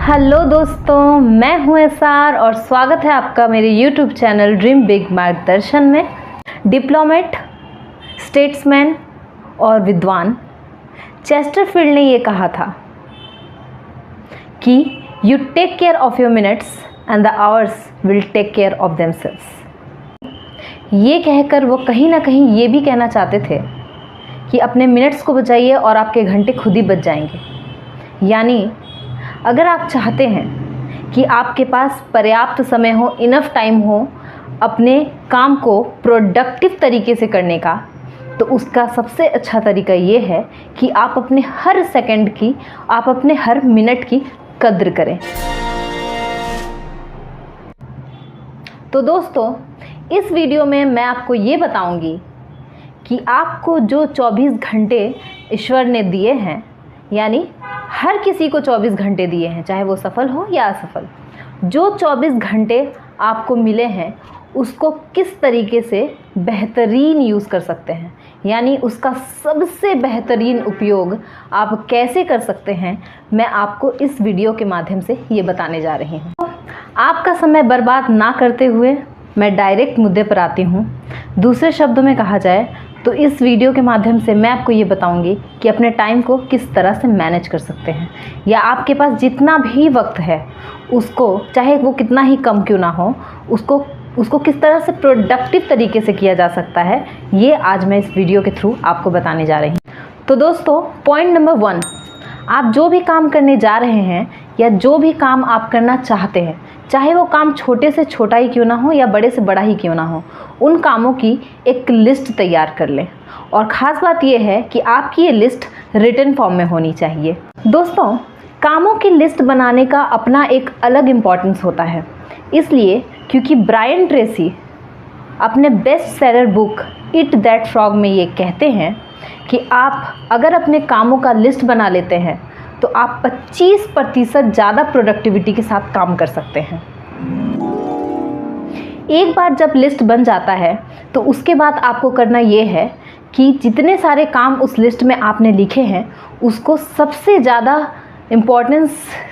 Hello दोस्तों, मैं हूं एसआर और स्वागत है आपका मेरे यूट्यूब चैनल ड्रीम बिग मार्गदर्शन में। डिप्लोमेट, स्टेट्समैन और विद्वान चेस्टरफील्ड ने ये कहा था कि you take care of your minutes and the hours will take care of themselves. ये कहकर वो कहीं ना कहीं ये भी कहना चाहते थे कि अपने मिनट्स को बचाइए और आपके घंटे खुद ही बच जाएंगे। यानी अगर आप चाहते हैं कि आपके पास पर्याप्त समय हो, इनफ टाइम हो अपने काम को प्रोडक्टिव तरीके से करने का, तो उसका सबसे अच्छा तरीका ये है कि आप अपने हर सेकंड की, आप अपने हर मिनट की कद्र करें। तो दोस्तों, इस वीडियो में मैं आपको ये बताऊंगी कि आपको जो 24 घंटे ईश्वर ने दिए हैं, यानी हर किसी को 24 घंटे दिए हैं, चाहे वो सफल हो या असफल, जो 24 घंटे आपको मिले हैं उसको किस तरीके से बेहतरीन यूज़ कर सकते हैं, यानी उसका सबसे बेहतरीन उपयोग आप कैसे कर सकते हैं, मैं आपको इस वीडियो के माध्यम से ये बताने जा रही हूँ। आपका समय बर्बाद ना करते हुए मैं डायरेक्ट मुद्दे पर आती हूँ। दूसरे शब्दों में कहा जाए तो इस वीडियो के माध्यम से मैं आपको ये बताऊंगी कि अपने टाइम को किस तरह से मैनेज कर सकते हैं, या आपके पास जितना भी वक्त है उसको, चाहे वो कितना ही कम क्यों ना हो, उसको किस तरह से प्रोडक्टिव तरीके से किया जा सकता है, ये आज मैं इस वीडियो के थ्रू आपको बताने जा रही हूँ। तो दोस्तों, पॉइंट नंबर 1, आप जो भी काम करने जा रहे हैं या जो भी काम आप करना चाहते हैं, चाहे वो काम छोटे से छोटा ही क्यों ना हो या बड़े से बड़ा ही क्यों ना हो, उन कामों की एक लिस्ट तैयार कर लें। और ख़ास बात यह है कि आपकी ये लिस्ट रिटन फॉर्म में होनी चाहिए। दोस्तों, कामों की लिस्ट बनाने का अपना एक अलग इम्पॉर्टेंस होता है, इसलिए क्योंकि ब्रायन ट्रेसी अपने best seller book eat that frog में ये कहते हैं कि आप अगर अपने कामों का लिस्ट बना लेते हैं तो आप 25% ज़्यादा प्रोडक्टिविटी के साथ काम कर सकते हैं। एक बार जब लिस्ट बन जाता है तो उसके बाद आपको करना ये है कि जितने सारे काम उस लिस्ट में आपने लिखे हैं उसको सबसे ज़्यादा इम्पोर्टेंस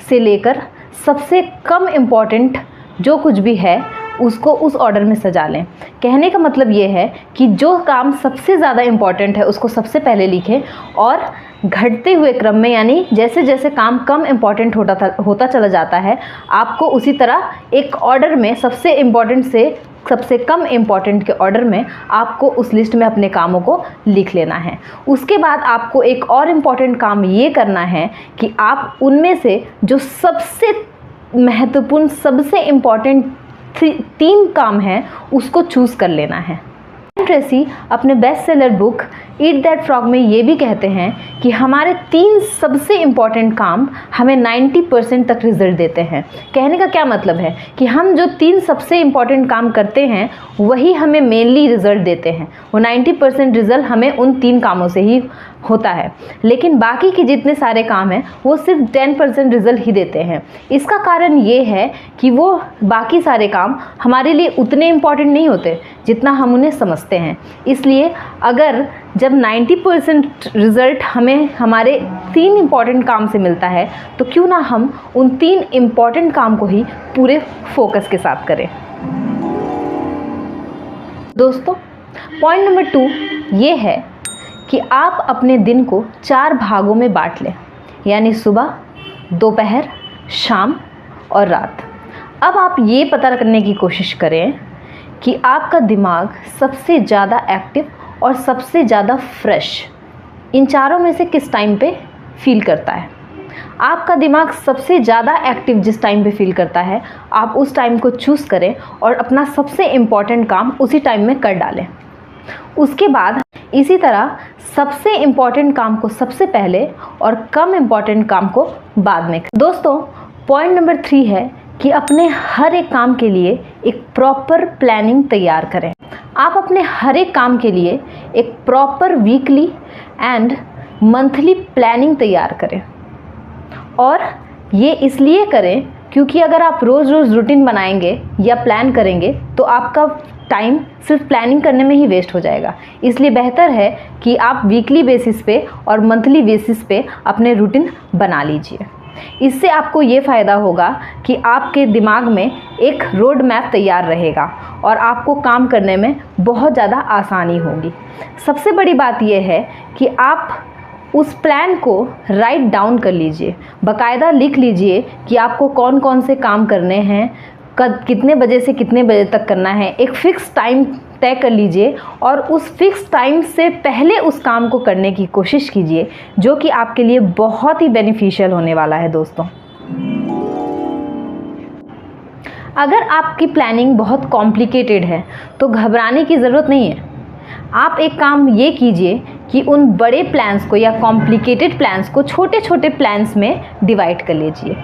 से लेकर सबसे कम इम्पोर्टेंट जो कुछ भी है उसको उस ऑर्डर में सजा लें। कहने का मतलब ये है कि जो काम सबसे ज़्यादा इम्पॉर्टेंट है उसको सबसे पहले लिखें और घटते हुए क्रम में, यानी जैसे जैसे काम कम इम्पॉर्टेंट होता चला जाता है, आपको उसी तरह एक ऑर्डर में सबसे इम्पॉर्टेंट से सबसे कम इम्पॉर्टेंट के ऑर्डर में आपको उस लिस्ट में अपने कामों को लिख लेना है। उसके बाद आपको एक और इम्पॉर्टेंट काम ये करना है कि आप उनमें से जो सबसे महत्वपूर्ण, सबसे इम्पॉर्टेंट 3 काम हैं उसको चूज़ कर लेना है। ट्रेसी अपने best seller book eat that frog में ये भी कहते हैं कि हमारे 3 सबसे इम्पॉर्टेंट काम हमें 90% तक रिजल्ट देते हैं। कहने का क्या मतलब है कि हम जो 3 सबसे इम्पॉर्टेंट काम करते हैं वही हमें मेनली रिजल्ट देते हैं। वो 90% रिजल्ट हमें उन 3 कामों से ही होता है, लेकिन बाकी के जितने सारे काम हैं वो सिर्फ 10% रिजल्ट ही देते हैं। इसका कारण ये है कि वो बाकी सारे काम हमारे लिए उतने इम्पॉर्टेंट नहीं होते जितना हम उन्हें समझते हैं। इसलिए अगर जब 90% रिज़ल्ट हमें हमारे 3 इम्पॉर्टेंट काम से मिलता है तो क्यों ना हम उन 3 इम्पॉर्टेंट काम को ही पूरे फोकस के साथ करें। दोस्तों, पॉइंट नंबर 2 ये है कि आप अपने दिन को 4 भागों में बांट लें, यानी सुबह, दोपहर, शाम और रात। अब आप ये पता करने की कोशिश करें कि आपका दिमाग सबसे ज़्यादा एक्टिव और सबसे ज़्यादा फ्रेश इन चारों में से किस टाइम पे फील करता है। आपका दिमाग सबसे ज़्यादा एक्टिव जिस टाइम पे फील करता है, आप उस टाइम को चूज़ करें और अपना सबसे इम्पॉर्टेंट काम उसी टाइम में कर डालें। उसके बाद इसी तरह सबसे इम्पॉर्टेंट काम को सबसे पहले और कम इम्पॉर्टेंट काम को बाद में। दोस्तों, पॉइंट नंबर 3 है कि अपने हर एक काम के लिए एक प्रॉपर प्लानिंग तैयार करें। आप अपने हर एक काम के लिए एक proper weekly and monthly planning तैयार करें, और ये इसलिए करें क्योंकि अगर आप रोज़ रोज़ रूटीन बनाएंगे या प्लान करेंगे तो आपका टाइम सिर्फ प्लानिंग करने में ही वेस्ट हो जाएगा। इसलिए बेहतर है कि आप वीकली बेसिस पे और मंथली बेसिस पे अपने रूटीन बना लीजिए। इससे आपको ये फ़ायदा होगा कि आपके दिमाग में एक रोड मैप तैयार रहेगा और आपको काम करने में बहुत ज़्यादा आसानी होगी। सबसे बड़ी बात यह है कि आप उस प्लान को राइट डाउन कर लीजिए, बाकायदा लिख लीजिए कि आपको कौन कौन से काम करने हैं, कितने बजे से कितने बजे तक करना है। एक फ़िक्स टाइम तय कर लीजिए और उस फिक्स टाइम से पहले उस काम को करने की कोशिश कीजिए, जो कि आपके लिए बहुत ही बेनिफिशियल होने वाला है दोस्तों। अगर आपकी प्लानिंग बहुत कॉम्प्लिकेटेड है तो घबराने की ज़रूरत नहीं है। आप एक काम ये कीजिए कि उन बड़े प्लान्स को या कॉम्प्लिकेटेड प्लान्स को छोटे छोटे प्लान्स में डिवाइड कर लीजिए।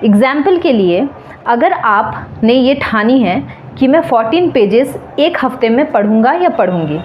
एग्जाम्पल के लिए, अगर आपने ये ठानी है कि मैं 14 पेजेस एक हफ्ते में पढ़ूंगा या पढ़ूंगी,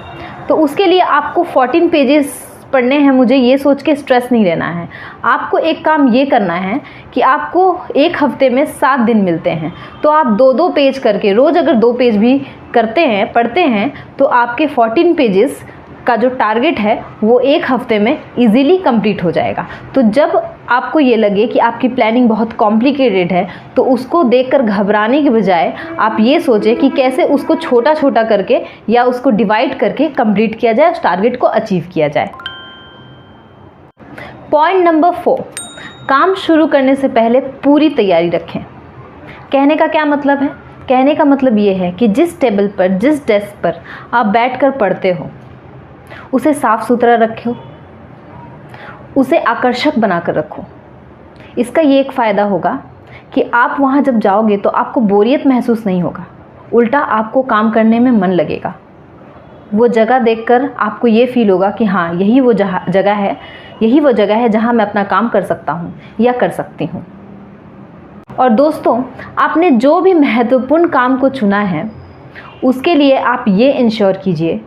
तो उसके लिए आपको 14 पेजेस पढ़ने हैं, मुझे ये सोच के स्ट्रेस नहीं लेना है। आपको एक काम ये करना है कि आपको एक हफ्ते में 7 दिन मिलते हैं, तो आप 2-2 पेज करके रोज़ अगर 2 पेज भी करते हैं, पढ़ते हैं, तो आपके 14 पेजेस का जो टारगेट है वो एक हफ्ते में इजीली कंप्लीट हो जाएगा। तो जब आपको ये लगे कि आपकी प्लानिंग बहुत कॉम्प्लिकेटेड है, तो उसको देखकर घबराने के बजाय आप ये सोचें कि कैसे उसको छोटा छोटा करके या उसको डिवाइड करके कंप्लीट किया जाए, उस टारगेट को अचीव किया जाए। पॉइंट नंबर 4, काम शुरू करने से पहले पूरी तैयारी रखें। कहने का क्या मतलब है? कहने का मतलब ये है कि जिस टेबल पर, जिस डेस्क पर आप बैठकर पढ़ते हो, उसे साफ़ सुथरा रखो, उसे आकर्षक बनाकर रखो। इसका ये एक फ़ायदा होगा कि आप वहाँ जब जाओगे तो आपको बोरियत महसूस नहीं होगा, उल्टा आपको काम करने में मन लगेगा। वो जगह देखकर आपको ये फील होगा कि हाँ, यही वो जगह है जहाँ मैं अपना काम कर सकता हूँ या कर सकती हूँ। और दोस्तों, आपने जो भी महत्वपूर्ण काम को चुना है, उसके लिए आप ये इंश्योर कीजिए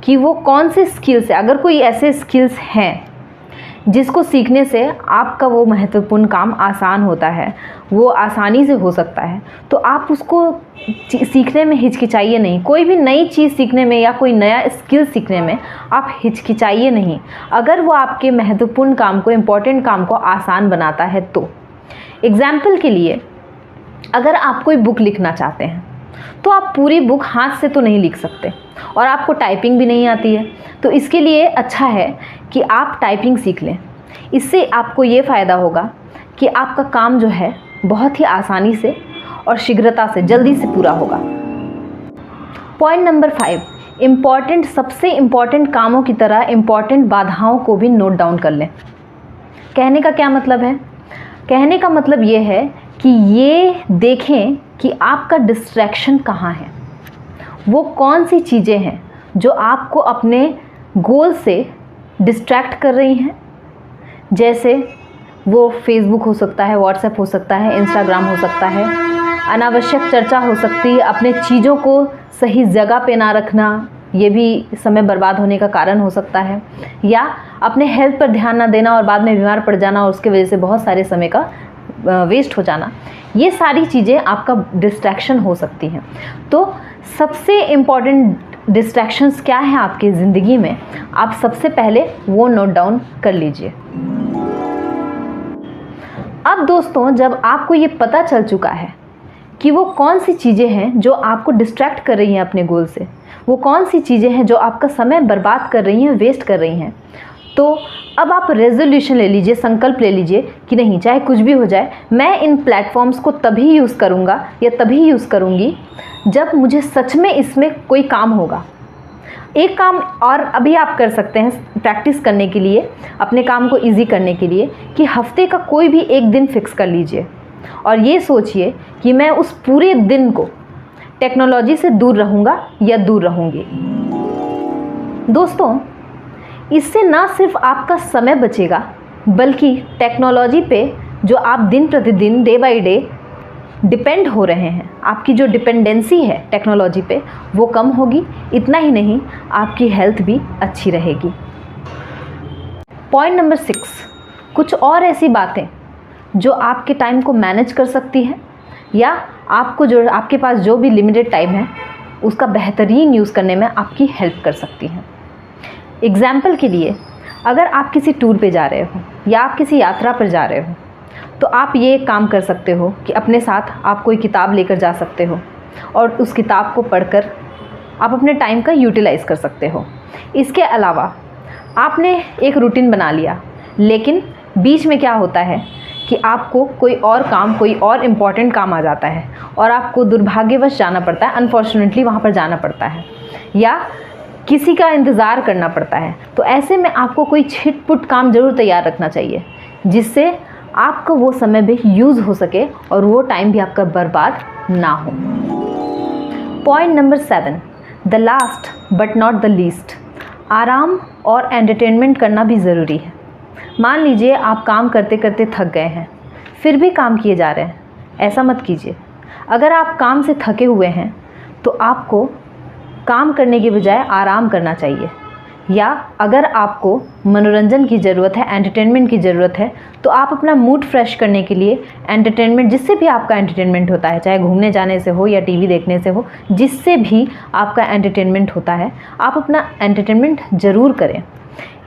कि वो कौन से स्किल्स है। अगर कोई ऐसे स्किल्स हैं जिसको सीखने से आपका वो महत्वपूर्ण काम आसान होता है, वो आसानी से हो सकता है, तो आप उसको सीखने में हिचकिचाइए नहीं। कोई भी नई चीज़ सीखने में या कोई नया स्किल सीखने में आप हिचकिचाइए नहीं, अगर वो आपके महत्वपूर्ण काम को, इम्पोर्टेंट काम को आसान बनाता है तो। एग्जाम्पल के लिए, अगर आप कोई बुक लिखना चाहते हैं तो आप पूरी बुक हाथ से तो नहीं लिख सकते और आपको टाइपिंग भी नहीं आती है, तो इसके लिए अच्छा है कि आप टाइपिंग सीख लें। इससे आपको ये फ़ायदा होगा कि आपका काम जो है बहुत ही आसानी से और शीघ्रता से, जल्दी से पूरा होगा। पॉइंट नंबर 5, सबसे इम्पॉर्टेंट कामों की तरह इम्पॉर्टेंट बाधाओं को भी नोट डाउन कर लें। कहने का क्या मतलब है? कहने का मतलब ये है कि ये देखें कि आपका डिस्ट्रैक्शन कहाँ है, वो कौन सी चीज़ें हैं जो आपको अपने गोल से डिस्ट्रैक्ट कर रही हैं। जैसे वो फेसबुक हो सकता है, व्हाट्सएप हो सकता है, इंस्टाग्राम हो सकता है, अनावश्यक चर्चा हो सकती है, अपने चीज़ों को सही जगह पे ना रखना, ये भी समय बर्बाद होने का कारण हो सकता है, या अपने हेल्थ पर ध्यान ना देना और बाद में बीमार पड़ जाना और उसके वजह से बहुत सारे समय का वेस्ट हो जाना। ये सारी चीज़ें आपका डिस्ट्रैक्शन हो सकती हैं। तो सबसे इम्पॉर्टेंट डिस्ट्रैक्शंस क्या है आपकी ज़िंदगी में, आप सबसे पहले वो नोट डाउन कर लीजिए। अब दोस्तों, जब आपको ये पता चल चुका है कि वो कौन सी चीज़ें हैं जो आपको डिस्ट्रैक्ट कर रही हैं अपने गोल से, वो कौन सी चीज़ें हैं जो आपका समय बर्बाद कर रही हैं, वेस्ट कर रही हैं, तो अब आप रेजोल्यूशन ले लीजिए, संकल्प ले लीजिए कि नहीं, चाहे कुछ भी हो जाए, मैं इन प्लेटफॉर्म्स को तभी यूज़ करूँगा या तभी यूज़ करूँगी जब मुझे सच में इसमें कोई काम होगा। एक काम और अभी आप कर सकते हैं प्रैक्टिस करने के लिए, अपने काम को ईजी करने के लिए, कि हफ्ते का कोई भी एक दिन फिक्स कर लीजिए और ये सोचिए कि मैं उस पूरे दिन को टेक्नोलॉजी से दूर रहूँगा या दूर रहूँगी। दोस्तों, इससे ना सिर्फ आपका समय बचेगा, बल्कि टेक्नोलॉजी पे जो आप दिन प्रतिदिन, डे बाय डे डिपेंड हो रहे हैं, आपकी जो डिपेंडेंसी है टेक्नोलॉजी पे, वो कम होगी। इतना ही नहीं, आपकी हेल्थ भी अच्छी रहेगी। पॉइंट नंबर 6, कुछ और ऐसी बातें जो आपके टाइम को मैनेज कर सकती हैं या आपके पास जो भी लिमिटेड टाइम है उसका बेहतरीन यूज़ करने में आपकी हेल्प कर सकती हैं। एग्जाम्पल के लिए, अगर आप किसी टूर पे जा रहे हो या आप किसी यात्रा पर जा रहे हो, तो आप ये एक काम कर सकते हो कि अपने साथ आप कोई किताब लेकर जा सकते हो और उस किताब को पढ़कर आप अपने टाइम का यूटिलाइज़ कर सकते हो। इसके अलावा आपने एक रूटीन बना लिया, लेकिन बीच में क्या होता है कि आपको कोई और इम्पॉर्टेंट काम आ जाता है और आपको दुर्भाग्यवश जाना पड़ता है, अनफॉर्चुनेटली वहाँ पर जाना पड़ता है या किसी का इंतज़ार करना पड़ता है। तो ऐसे में आपको कोई छिटपुट काम ज़रूर तैयार रखना चाहिए, जिससे आपका वो समय भी यूज़ हो सके और वो टाइम भी आपका बर्बाद ना हो। Point number 7, the last but not the least, आराम और एंटरटेनमेंट करना भी ज़रूरी है। मान लीजिए आप काम करते करते थक गए हैं, फिर भी काम किए जा रहे हैं, ऐसा मत कीजिए। अगर आप काम से थके हुए हैं तो आपको काम करने के बजाय आराम करना चाहिए, या अगर आपको मनोरंजन की ज़रूरत है, एंटरटेनमेंट की ज़रूरत है, तो आप अपना मूड फ्रेश करने के लिए एंटरटेनमेंट, जिससे भी आपका एंटरटेनमेंट होता है, चाहे घूमने जाने से हो या टीवी देखने से हो, जिससे भी आपका एंटरटेनमेंट होता है, आप अपना एंटरटेनमेंट ज़रूर करें।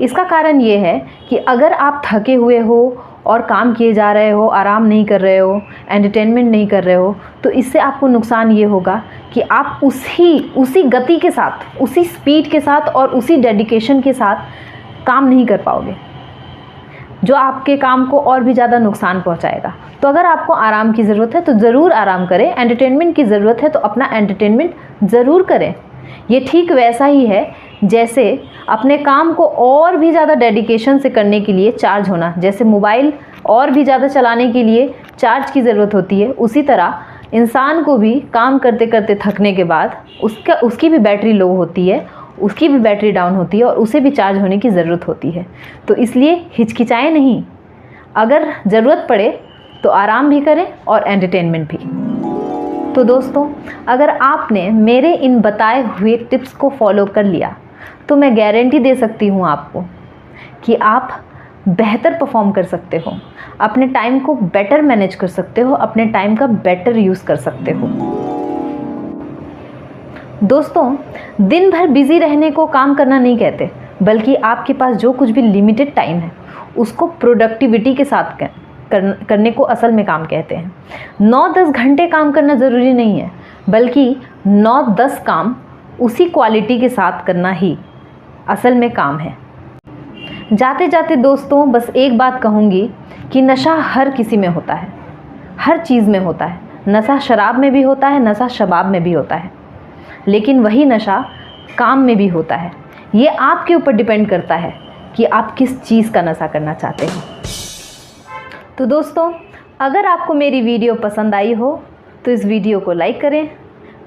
इसका कारण ये है कि अगर आप थके हुए हो और काम किए जा रहे हो, आराम नहीं कर रहे हो, एंटरटेनमेंट नहीं कर रहे हो, तो इससे आपको नुकसान ये होगा कि आप उसी गति के साथ, उसी स्पीड के साथ और उसी डेडिकेशन के साथ काम नहीं कर पाओगे, जो आपके काम को और भी ज़्यादा नुकसान पहुंचाएगा। तो अगर आपको आराम की ज़रूरत है तो ज़रूर आराम करें, एंटरटेनमेंट की ज़रूरत है तो अपना एंटरटेनमेंट ज़रूर करें। ये ठीक वैसा ही है जैसे अपने काम को और भी ज़्यादा डेडिकेशन से करने के लिए चार्ज होना, जैसे मोबाइल और भी ज़्यादा चलाने के लिए चार्ज की ज़रूरत होती है, उसी तरह इंसान को भी काम करते करते थकने के बाद उसकी भी बैटरी लो होती है, उसकी भी बैटरी डाउन होती है और उसे भी चार्ज होने की ज़रूरत होती है। तो इसलिए हिचकिचाएं नहीं, अगर ज़रूरत पड़े तो आराम भी करें और एंटरटेनमेंट भी। तो दोस्तों, अगर आपने मेरे इन बताए हुए टिप्स को फॉलो कर लिया तो मैं गारंटी दे सकती हूँ आपको कि आप बेहतर परफॉर्म कर सकते हो, अपने टाइम को बेटर मैनेज कर सकते हो, अपने टाइम का बेटर यूज़ कर सकते हो। दोस्तों, दिन भर बिजी रहने को काम करना नहीं कहते, बल्कि आपके पास जो कुछ भी लिमिटेड टाइम है उसको प्रोडक्टिविटी के साथ करने को असल में काम कहते हैं। 9-10 घंटे काम करना ज़रूरी नहीं है, बल्कि 9-10 काम उसी क्वालिटी के साथ करना ही असल में काम है। जाते जाते दोस्तों, बस एक बात कहूँगी कि नशा हर किसी में होता है, हर चीज़ में होता है। नशा शराब में भी होता है, नशा शबाब में भी होता है, लेकिन वही नशा काम में भी होता है। ये आपके ऊपर डिपेंड करता है कि आप किस चीज़ का नशा करना चाहते हो। तो दोस्तों, अगर आपको मेरी वीडियो पसंद आई हो तो इस वीडियो को लाइक करें,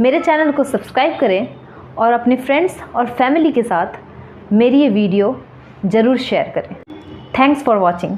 मेरे चैनल को सब्सक्राइब करें और अपने फ्रेंड्स और फैमिली के साथ मेरी ये वीडियो ज़रूर शेयर करें। Thanks for watching.